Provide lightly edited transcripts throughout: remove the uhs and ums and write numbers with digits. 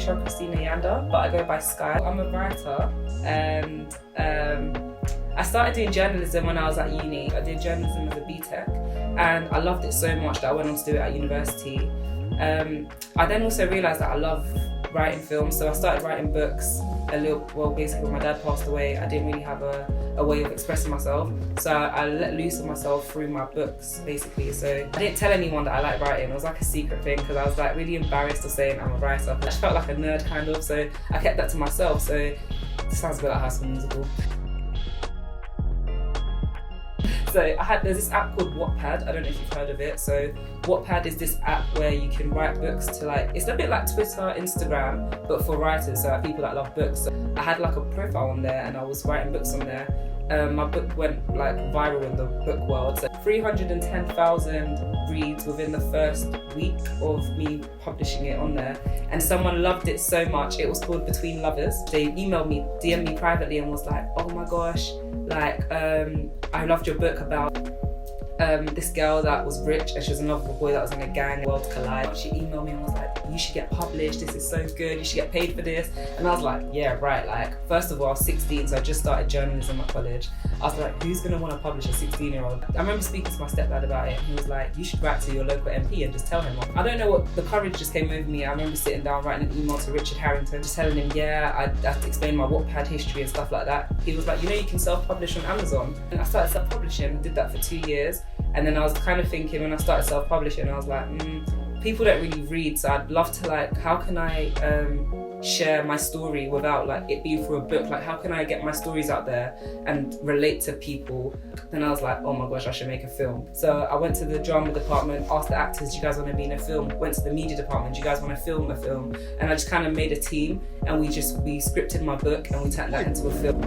Alicia Christina Yanda, but I go by Sky. I'm a writer, and I started doing journalism when I was at uni. I did journalism as a BTEC, and I loved it so much that I went on to do it at university. I then also realised that I love writing films, so I started writing books basically when my dad passed away. I didn't really have a way of expressing myself, so I let loose of myself through my books basically. So I didn't tell anyone that I like writing. It was like a secret thing because I was like really embarrassed of saying I'm a writer. I just felt like a nerd kind of, so I kept that to myself. So it sounds a bit like High School Musical. So there's this app called Wattpad. I don't know if you've heard of it. So Wattpad is this app where you can write books to it's a bit like Twitter, Instagram, but for writers, so like people that love books. So I had like a profile on there and I was writing books on there. My book went like viral in the book world. So 310,000 reads within the first week of me publishing it on there. And someone loved it so much. It was called Between Lovers. They emailed me, DM'd me privately and was like, oh my gosh, I loved your book about this girl that was rich and she was in love with a boy that was in a gang. Worlds collide. She emailed me and was like, you should get published, this is so good, you should get paid for this. And I was like, yeah, right. Like, first of all, I was 16, so I just started journalism at college. I was like, who's gonna wanna publish a 16-year-old? I remember speaking to my stepdad about it, and he was like, you should write to your local MP and just tell him. I don't know what, the courage just came over me. I remember sitting down writing an email to Richard Harrington, just telling him, yeah, I have to explain my Wattpad history and stuff like that. He was like, you know, you can self-publish on Amazon. And I started self-publishing, did that for 2 years. And then I was kind of thinking, when I started self-publishing, I was like, people don't really read, so I'd love to how can I share my story without it being through a book? Like, how can I get my stories out there and relate to people? Then I was like, oh my gosh, I should make a film. So I went to the drama department, asked the actors, do you guys want to be in a film? Went to the media department, do you guys want to film a film? And I just kind of made a team, and we scripted my book and we turned that into a film.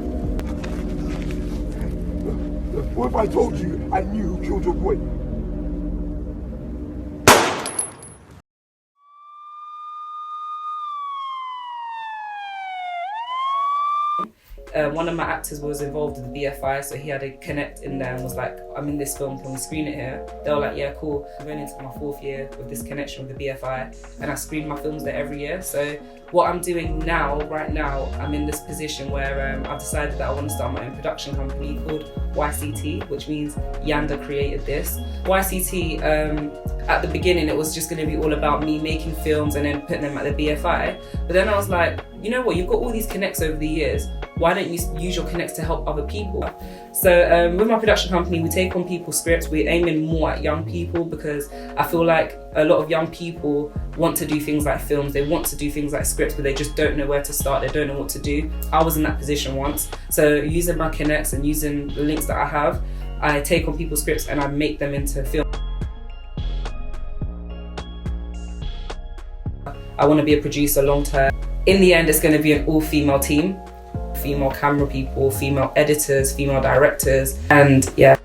What if I told you I knew who killed your boy? One of my actors was involved in the BFI, so he had a connect in there and was like, I'm in this film, can we screen it here? They were like, yeah, cool. I'm going into my 4th year with this connection with the BFI, and I screen my films there every year. So what I'm doing now, right now, I'm in this position where I've decided that I want to start my own production company called YCT, which means Yanda Created This. YCT, at the beginning, it was just going to be all about me making films and then putting them at the BFI. But then I was like, you know what, you've got all these connects over the years. Why don't you use your connects to help other people? So with my production company, we take on people's scripts. We're aiming more at young people because I feel like a lot of young people want to do things like films. They want to do things like scripts, but they just don't know where to start. They don't know what to do. I was in that position once. So using my connects and using the links that I have, I take on people's scripts and I make them into film. I want to be a producer long term. In the end, it's going to be an all-female team. Female camera people, female editors, female directors, and yeah.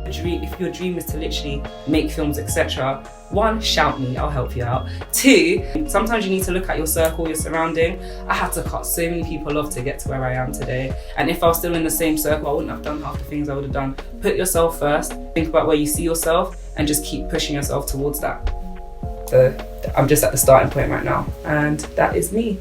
If your dream is to literally make films, etc., 1, shout me, I'll help you out. 2, sometimes you need to look at your circle, your surrounding. I had to cut so many people off to get to where I am today. And if I was still in the same circle, I wouldn't have done half the things I would have done. Put yourself first, think about where you see yourself, and just keep pushing yourself towards that. So I'm just at the starting point right now, and that is me.